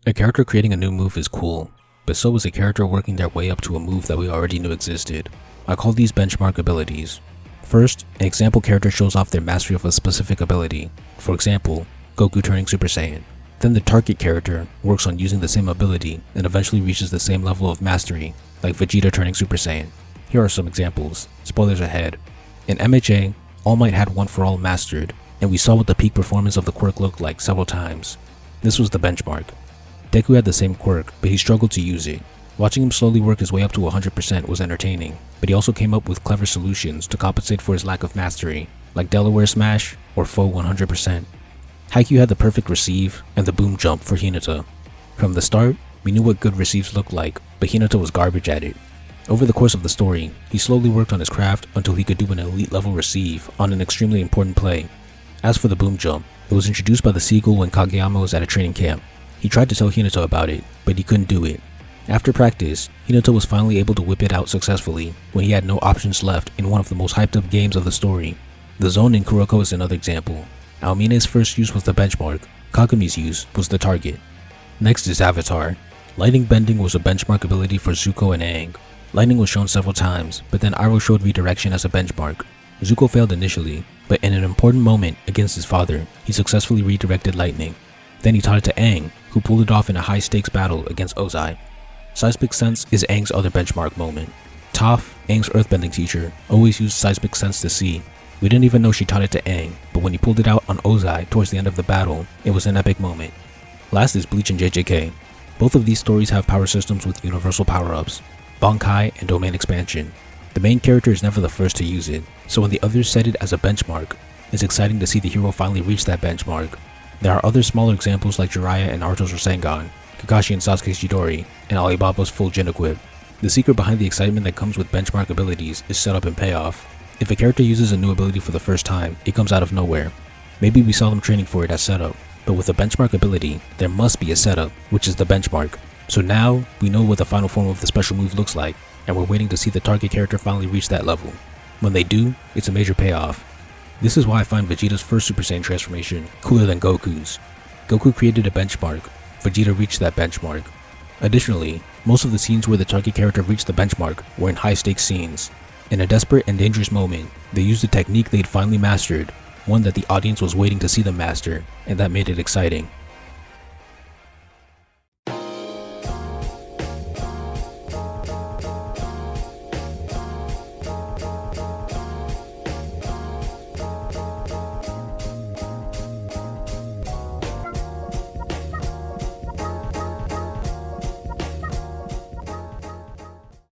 A character creating a new move is cool, but so is a character working their way up to a move that we already knew existed. I call these benchmark abilities. First, an example character shows off their mastery of a specific ability, for example, Goku turning Super Saiyan. Then the target character works on using the same ability and eventually reaches the same level of mastery, like Vegeta turning Super Saiyan. Here are some examples, spoilers ahead. In MHA, All Might had One for All mastered, and we saw what the peak performance of the quirk looked like several times. This was the benchmark. Deku had the same quirk, but he struggled to use it. Watching him slowly work his way up to 100% was entertaining, but he also came up with clever solutions to compensate for his lack of mastery, like Delaware Smash or Foe 100%. Haikyuu had the perfect receive and the boom jump for Hinata. From the start, we knew what good receives looked like, but Hinata was garbage at it. Over the course of the story, he slowly worked on his craft until he could do an elite level receive on an extremely important play. As for the boom jump, it was introduced by the seagull when Kageyama was at a training camp. He tried to tell Hinata about it, but he couldn't do it. After practice, Hinata was finally able to whip it out successfully when he had no options left in one of the most hyped up games of the story. The zone in Kuroko is another example. Aomine's first use was the benchmark, Kagumi's use was the target. Next is Avatar. Lightning bending was a benchmark ability for Zuko and Aang. Lightning was shown several times, but then Iroh showed redirection as a benchmark. Zuko failed initially, but in an important moment against his father, he successfully redirected lightning. Then he taught it to Aang, who pulled it off in a high-stakes battle against Ozai. Seismic Sense is Aang's other benchmark moment. Toph, Aang's earthbending teacher, always used Seismic Sense to see. We didn't even know she taught it to Aang, but when he pulled it out on Ozai towards the end of the battle, it was an epic moment. Last is Bleach and JJK. Both of these stories have power systems with universal power-ups, Bankai and Domain Expansion. The main character is never the first to use it, so when the others set it as a benchmark, it's exciting to see the hero finally reach that benchmark. There are other smaller examples like Jiraiya and Naruto's Rasengan, Kakashi and Sasuke's Chidori, and Alibaba's full Jin equip. The secret behind the excitement that comes with benchmark abilities is setup and payoff. If a character uses a new ability for the first time, it comes out of nowhere. Maybe we saw them training for it as setup, but with a benchmark ability, there must be a setup, which is the benchmark. So now, we know what the final form of the special move looks like, and we're waiting to see the target character finally reach that level. When they do, it's a major payoff. This is why I find Vegeta's first Super Saiyan transformation cooler than Goku's. Goku created a benchmark, Vegeta reached that benchmark. Additionally, most of the scenes where the target character reached the benchmark were in high-stakes scenes. In a desperate and dangerous moment, they used a technique they'd finally mastered, one that the audience was waiting to see them master, and that made it exciting.